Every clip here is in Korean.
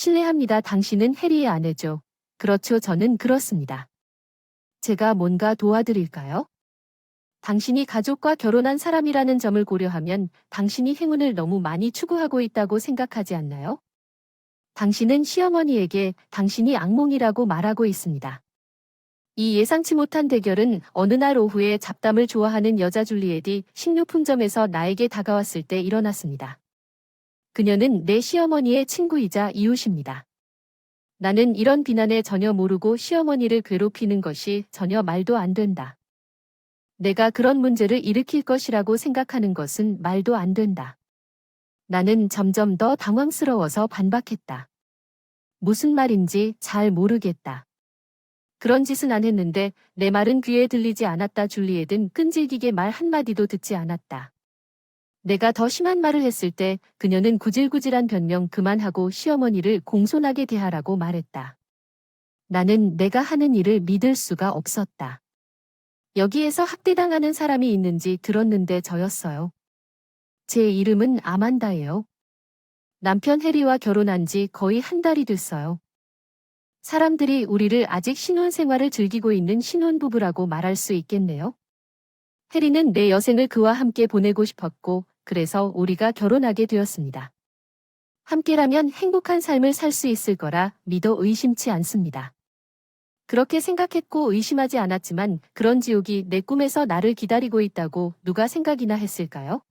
실례합니다. 당신은 해리의 아내죠. 그렇죠. 저는 그렇습니다. 제가 뭔가 도와드릴까요? 당신이 가족과 결혼한 사람이라는 점을 고려하면 당신이 행운을 너무 많이 추구하고 있다고 생각하지 않나요? 당신은 시어머니에게 당신이 악몽이라고 말하고 있습니다. 이 예상치 못한 대결은 어느 날 오후에 잡담을 좋아하는 여자 줄리엣이 식료품점에서 나에게 다가왔을 때 일어났습니다. 그녀는 내 시어머니의 친구이자 이웃입니다. 나는 이런 비난에 전혀 모르고 시어머니를 괴롭히는 것이 전혀 말도 안 된다. 내가 그런 문제를 일으킬 것이라고 생각하는 것은 말도 안 된다. 나는 점점 더 당황스러워서 반박했다. 무슨 말인지 잘 모르겠다. 그런 짓은 안 했는데 내 말은 귀에 들리지 않았다. 줄리엣은 끈질기게 말 한마디도 듣지 않았다. 내가 더 심한 말을 했을 때 그녀는 구질구질한 변명 그만하고 시어머니를 공손하게 대하라고 말했다. 나는 내가 하는 일을 믿을 수가 없었다. 여기에서 학대당하는 사람이 있는지 들었는데 저였어요. 제 이름은 아만다예요. 남편 해리와 결혼한 지 거의 한 달이 됐어요. 사람들이 우리를 아직 신혼생활을 즐기고 있는 신혼부부라고 말할 수 있겠네요. 해리는 내 여생을 그와 함께 보내고 싶었고 그래서 우리가 결혼하게 되었습니다. 함께라면 행복한 삶을 살 수 있을 거라 믿어 의심치 않습니다. 그렇게 생각했고 의심하지 않았지만 그런 지옥이 내 꿈에서 나를 기다리고 있다고 누가 생각이나 했을까요?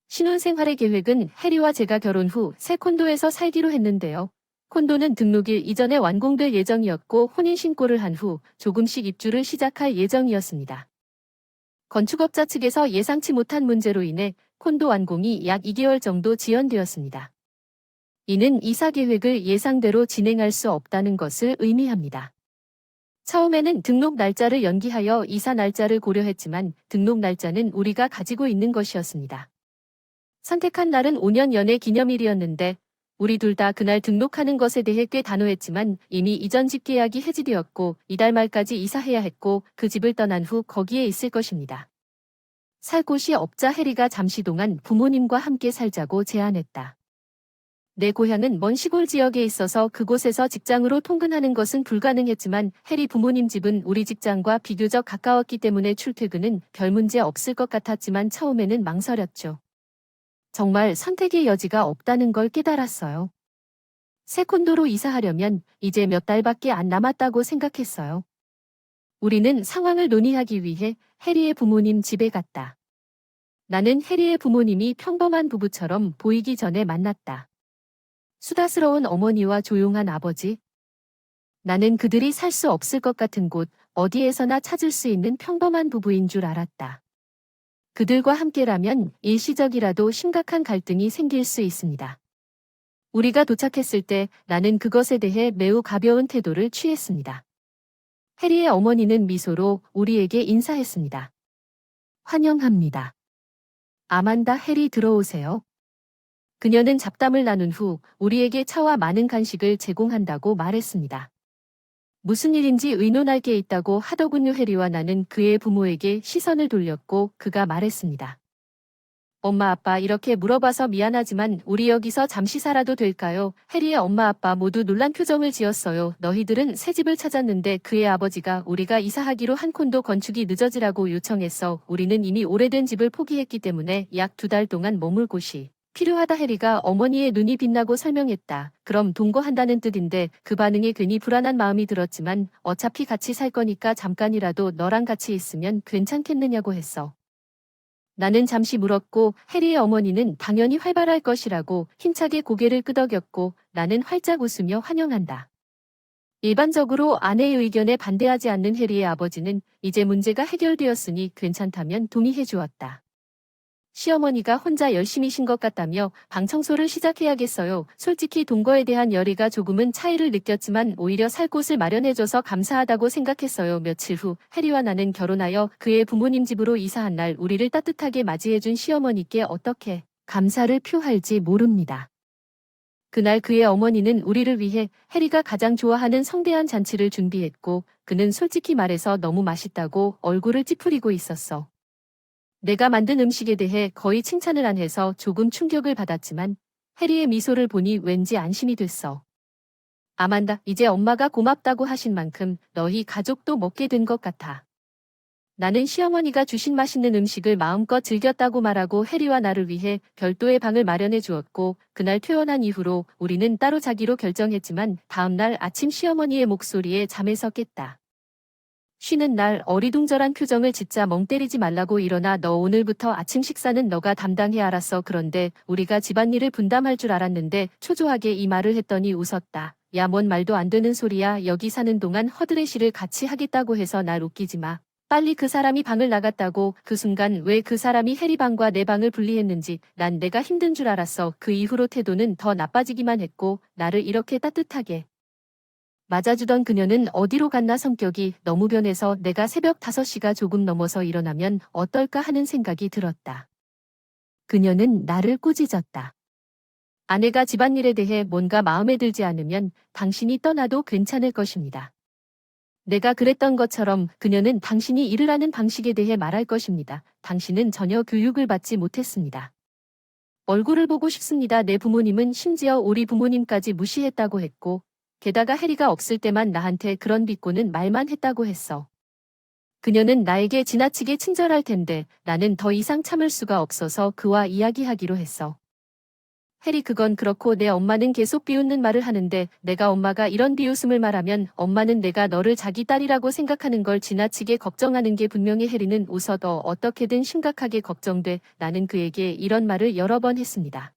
신혼생활의 계획은 해리와 제가 결혼 후 새 콘도에서 살기로 했는데요. 콘도는 등록일 이전에 완공될 예정이었고 혼인신고를 한 후 조금씩 입주를 시작할 예정이었습니다. 건축업자 측에서 예상치 못한 문제로 인해 콘도 완공이 약 2개월 정도 지연되었습니다. 이는 이사 계획을 예상대로 진행할 수 없다는 것을 의미합니다. 처음에는 등록 날짜를 연기하여 이사 날짜를 고려했지만 등록 날짜는 우리가 가지고 있는 것이었습니다. 선택한 날은 5년 연애 기념일이었는데 우리 둘 다 그날 등록하는 것에 대해 꽤 단호했지만 이미 이전 집 계약이 해지되었고 이달 말까지 이사해야 했고 그 집을 떠난 후 거기에 있을 것입니다. 살 곳이 없자 해리가 잠시 동안 부모님과 함께 살자고 제안했다. 내 고향은 먼 시골 지역에 있어서 그곳에서 직장으로 통근하는 것은 불가능했지만 해리 부모님 집은 우리 직장과 비교적 가까웠기 때문에 출퇴근은 별 문제 없을 것 같았지만 처음에는 망설였죠. 정말 선택의 여지가 없다는 걸 깨달았어요. 새 콘도로 이사하려면 이제 몇 달밖에 안 남았다고 생각했어요. 우리는 상황을 논의하기 위해 해리의 부모님 집에 갔다. 나는 해리의 부모님이 평범한 부부처럼 보이기 전에 만났다. 수다스러운 어머니와 조용한 아버지. 나는 그들이 살 수 없을 것 같은 곳, 어디에서나 찾을 수 있는 평범한 부부인 줄 알았다. 그들과 함께라면 일시적이라도 심각한 갈등이 생길 수 있습니다. 우리가 도착했을 때 나는 그것에 대해 매우 가벼운 태도를 취했습니다. 해리의 어머니는 미소로 우리에게 인사했습니다. 환영합니다. 아만다 해리 들어오세요. 그녀는 잡담을 나눈 후 우리에게 차와 많은 간식을 제공한다고 말했습니다. 무슨 일인지 의논할 게 있다고 하더군요. 해리와 나는 그의 부모에게 시선을 돌렸고 그가 말했습니다. 엄마 아빠 이렇게 물어봐서 미안하지만 우리 여기서 잠시 살아도 될까요? 해리의 엄마 아빠 모두 놀란 표정을 지었어요. 너희들은 새 집을 찾았는데 그의 아버지가 우리가 이사하기로 한 콘도 건축이 늦어지라고 요청했어. 우리는 이미 오래된 집을 포기했기 때문에 약 2달 동안 머물 곳이 필요하다. 해리가 어머니의 눈이 빛나고 설명했다. 그럼 동거한다는 뜻인데 그 반응에 괜히 불안한 마음이 들었지만 어차피 같이 살 거니까 잠깐이라도 너랑 같이 있으면 괜찮겠느냐고 했어. 나는 잠시 물었고 해리의 어머니는 당연히 활발할 것이라고 힘차게 고개를 끄덕였고 나는 활짝 웃으며 환영한다. 일반적으로 아내의 의견에 반대하지 않는 해리의 아버지는 이제 문제가 해결되었으니 괜찮다면 동의해 주었다. 시어머니가 혼자 열심히 신 것 같다며 방 청소를 시작해야겠어요. 솔직히 동거에 대한 열의가 조금은 차이를 느꼈지만 오히려 살 곳을 마련해줘서 감사하다고 생각했어요. 며칠 후 해리와 나는 결혼하여 그의 부모님 집으로 이사한 날 우리를 따뜻하게 맞이해준 시어머니께 어떻게 감사를 표할지 모릅니다. 그날 그의 어머니는 우리를 위해 해리가 가장 좋아하는 성대한 잔치를 준비했고 그는 솔직히 말해서 너무 맛있다고 얼굴을 찌푸리고 있었어. 내가 만든 음식에 대해 거의 칭찬을 안 해서 조금 충격을 받았지만 해리의 미소를 보니 왠지 안심이 됐어. 아만다, 이제 엄마가 고맙다고 하신 만큼 너희 가족도 먹게 된 것 같아. 나는 시어머니가 주신 맛있는 음식을 마음껏 즐겼다고 말하고 해리와 나를 위해 별도의 방을 마련해 주었고, 그날 퇴원한 이후로 우리는 따로 자기로 결정했지만 다음날 아침 시어머니의 목소리에 잠에서 깼다. 쉬는 날 어리둥절한 표정을 짓자 멍 때리지 말라고 일어나 너 오늘부터 아침 식사는 너가 담당해. 알았어. 그런데 우리가 집안일을 분담할 줄 알았는데 초조하게 이 말을 했더니 웃었다. 야, 뭔 말도 안 되는 소리야. 여기 사는 동안 허드렛일을 같이 하겠다고 해서 날 웃기지 마. 빨리 그 사람이 방을 나갔다고. 그 순간 왜 그 사람이 해리 방과 내 방을 분리했는지 난 내가 힘든 줄 알았어. 그 이후로 태도는 더 나빠지기만 했고 나를 이렇게 따뜻하게 맞아주던 그녀는 어디로 갔나. 성격이 너무 변해서 내가 새벽 5시가 조금 넘어서 일어나면 어떨까 하는 생각이 들었다. 그녀는 나를 꾸짖었다. 아내가 집안일에 대해 뭔가 마음에 들지 않으면 당신이 떠나도 괜찮을 것입니다. 내가 그랬던 것처럼 그녀는 당신이 일을 하는 방식에 대해 말할 것입니다. 당신은 전혀 교육을 받지 못했습니다. 얼굴을 보고 싶습니다. 내 부모님은 심지어 우리 부모님까지 무시했다고 했고, 게다가 해리가 없을 때만 나한테 그런 비꼬는 말만 했다고 했어. 그녀는 나에게 지나치게 친절할 텐데 나는 더 이상 참을 수가 없어서 그와 이야기하기로 했어. 해리, 그건 그렇고 내 엄마는 계속 비웃는 말을 하는데 내가 엄마가 이런 비웃음을 말하면 엄마는 내가 너를 자기 딸이라고 생각하는 걸 지나치게 걱정하는 게 분명해. 해리는 웃어도 어떻게든 심각하게 걱정돼. 나는 그에게 이런 말을 여러 번 했습니다.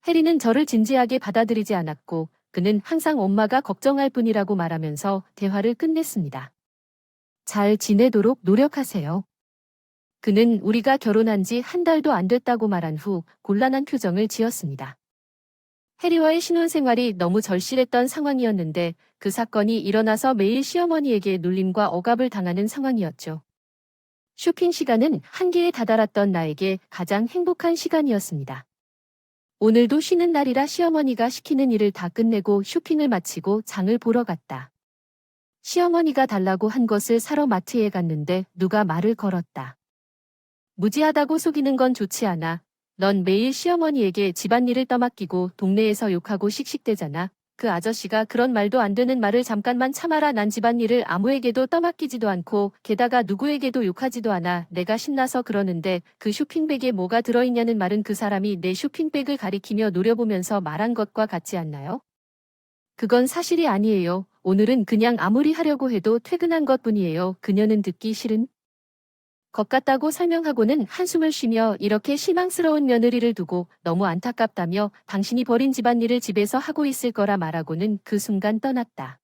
해리는 저를 진지하게 받아들이지 않았고 그는 항상 엄마가 걱정할 뿐이라고 말하면서 대화를 끝냈습니다. 잘 지내도록 노력하세요. 그는 우리가 결혼한 지 한 달도 안 됐다고 말한 후 곤란한 표정을 지었습니다. 해리와의 신혼생활이 너무 절실했던 상황이었는데 그 사건이 일어나서 매일 시어머니에게 놀림과 억압을 당하는 상황이었죠. 쇼핑 시간은 한계에 다다랐던 나에게 가장 행복한 시간이었습니다. 오늘도 쉬는 날이라 시어머니가 시키는 일을 다 끝내고 쇼핑을 마치고 장을 보러 갔다. 시어머니가 달라고 한 것을 사러 마트에 갔는데 누가 말을 걸었다. 무지하다고 속이는 건 좋지 않아. 넌 매일 시어머니에게 집안일을 떠맡기고 동네에서 욕하고 씩씩대잖아. 그 아저씨가 그런 말도 안 되는 말을 잠깐만 참아라. 난 집안일을 아무에게도 떠맡기지도 않고 게다가 누구에게도 욕하지도 않아. 내가 신나서 그러는데 그 쇼핑백에 뭐가 들어있냐는 말은 그 사람이 내 쇼핑백을 가리키며 노려보면서 말한 것과 같지 않나요? 그건 사실이 아니에요. 오늘은 그냥 아무리 하려고 해도 퇴근한 것뿐이에요. 그녀는 듣기 싫은 것 같다고 설명하고는 한숨을 쉬며 이렇게 실망스러운 며느리를 두고 너무 안타깝다며 당신이 버린 집안일을 집에서 하고 있을 거라 말하고는 그 순간 떠났다.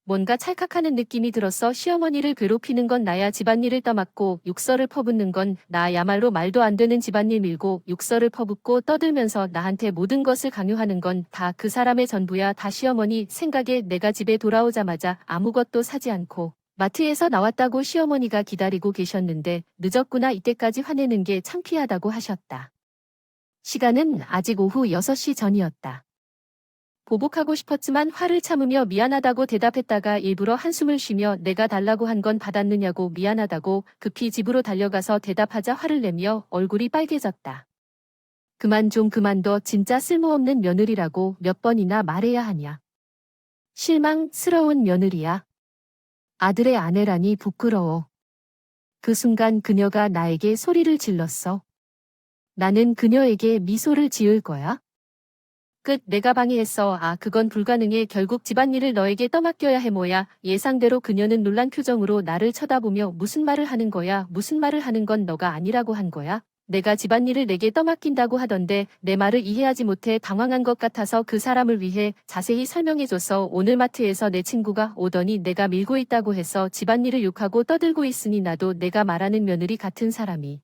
뭔가 찰칵하는 느낌이 들어서 시어머니를 괴롭히는 건 나야. 집안일을 떠맡고 욕설을 퍼붓는 건 나야말로 말도 안 되는 집안일 밀고 욕설을 퍼붓고 떠들면서 나한테 모든 것을 강요하는 건 다 그 사람의 전부야. 다 시어머니 생각에 내가 집에 돌아오자마자 아무것도 사지 않고 마트에서 나왔다고 시어머니가 기다리고 계셨는데 늦었구나. 이때까지 화내는 게 창피하다고 하셨다. 시간은 아직 오후 6시 전이었다. 보복하고 싶었지만 화를 참으며 미안하다고 대답했다가 일부러 한숨을 쉬며 내가 달라고 한 건 받았느냐고 미안하다고 급히 집으로 달려가서 대답하자 화를 내며 얼굴이 빨개졌다. 그만 좀 그만둬. 진짜 쓸모없는 며느리라고 몇 번이나 말해야 하냐. 실망스러운 며느리야. 아들의 아내라니 부끄러워. 그 순간 그녀가 나에게 소리를 질렀어. 나는 그녀에게 미소를 지을 거야. 끝. 내가 방해했어. 아, 그건 불가능해. 결국 집안일을 너에게 떠맡겨야 해. 뭐야. 예상대로 그녀는 놀란 표정으로 나를 쳐다보며 무슨 말을 하는 거야. 무슨 말을 하는 건 너가 아니라고 한 거야. 내가 집안일을 내게 떠맡긴다고 하던데 내 말을 이해하지 못해 당황한 것 같아서 그 사람을 위해 자세히 설명해줬어. 오늘 마트에서 내 친구가 오더니 내가 밀고 있다고 해서 집안일을 욕하고 떠들고 있으니 나도 내가 말하는 며느리 같은 사람이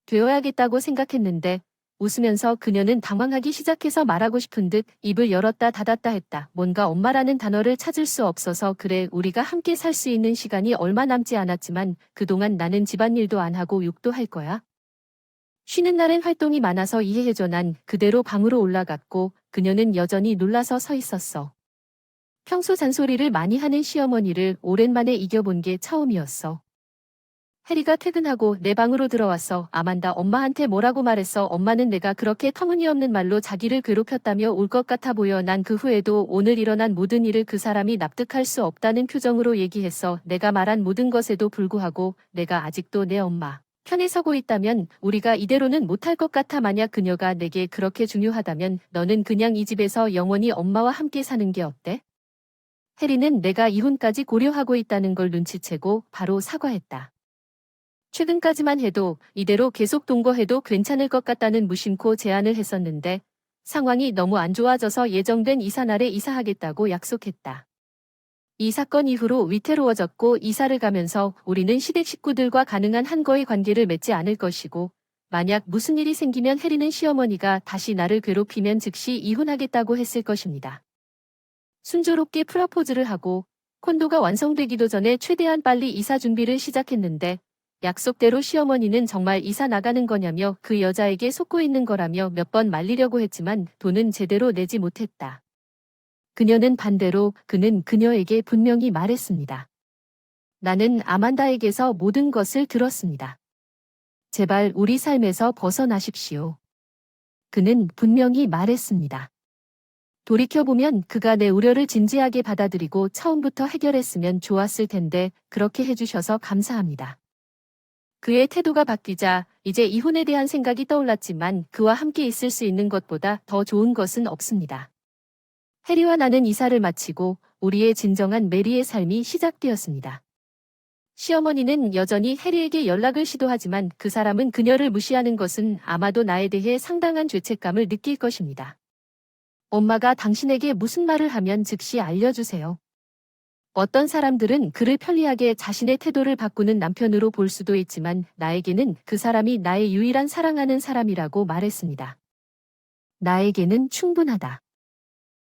되어야겠다고 생각했는데 웃으면서 그녀는 당황하기 시작해서 말하고 싶은 듯 입을 열었다 닫았다 했다. 뭔가 엄마라는 단어를 찾을 수 없어서 그래. 우리가 함께 살 수 있는 시간이 얼마 남지 않았지만 그동안 나는 집안일도 안 하고 욕도 할 거야. 쉬는 날엔 활동이 많아서 이해해줘. 난 그대로 방으로 올라갔고 그녀는 여전히 놀라서 서 있었어. 평소 잔소리를 많이 하는 시어머니를 오랜만에 이겨본 게 처음이었어. 해리가 퇴근하고 내 방으로 들어왔어. 아만다 엄마한테 뭐라고 말했어. 엄마는 내가 그렇게 터무니없는 말로 자기를 괴롭혔다며 울 것 같아 보여. 난 그 후에도 오늘 일어난 모든 일을 그 사람이 납득할 수 없다는 표정으로 얘기했어. 내가 말한 모든 것에도 불구하고 내가 아직도 내 엄마 편에 서고 있다면 우리가 이대로는 못할 것 같아. 만약 그녀가 내게 그렇게 중요하다면 너는 그냥 이 집에서 영원히 엄마와 함께 사는 게 어때? 해리는 내가 이혼까지 고려하고 있다는 걸 눈치채고 바로 사과했다. 최근까지만 해도 이대로 계속 동거해도 괜찮을 것 같다는 무심코 제안을 했었는데 상황이 너무 안 좋아져서 예정된 이사날에 이사하겠다고 약속했다. 이 사건 이후로 위태로워졌고 이사를 가면서 우리는 시댁 식구들과 가능한 한거의 관계를 맺지 않을 것이고 만약 무슨 일이 생기면 해리는 시어머니가 다시 나를 괴롭히면 즉시 이혼하겠다고 했을 것입니다. 순조롭게 프러포즈를 하고 콘도가 완성되기도 전에 최대한 빨리 이사 준비를 시작했는데 약속대로 시어머니는 정말 이사 나가는 거냐며 그 여자에게 속고 있는 거라며 몇 번 말리려고 했지만 돈은 제대로 내지 못했다. 그녀는 반대로 그는 그녀에게 분명히 말했습니다. 나는 아만다에게서 모든 것을 들었습니다. 제발 우리 삶에서 벗어나십시오. 그는 분명히 말했습니다. 돌이켜보면 그가 내 우려를 진지하게 받아들이고 처음부터 해결했으면 좋았을 텐데 그렇게 해주셔서 감사합니다. 그의 태도가 바뀌자 이제 이혼에 대한 생각이 떠올랐지만 그와 함께 있을 수 있는 것보다 더 좋은 것은 없습니다. 해리와 나는 이사를 마치고 우리의 진정한 메리의 삶이 시작되었습니다. 시어머니는 여전히 해리에게 연락을 시도하지만 그 사람은 그녀를 무시하는 것은 아마도 나에 대해 상당한 죄책감을 느낄 것입니다. 엄마가 당신에게 무슨 말을 하면 즉시 알려주세요. 어떤 사람들은 그를 편리하게 자신의 태도를 바꾸는 남편으로 볼 수도 있지만 나에게는 그 사람이 나의 유일한 사랑하는 사람이라고 말했습니다. 나에게는 충분하다.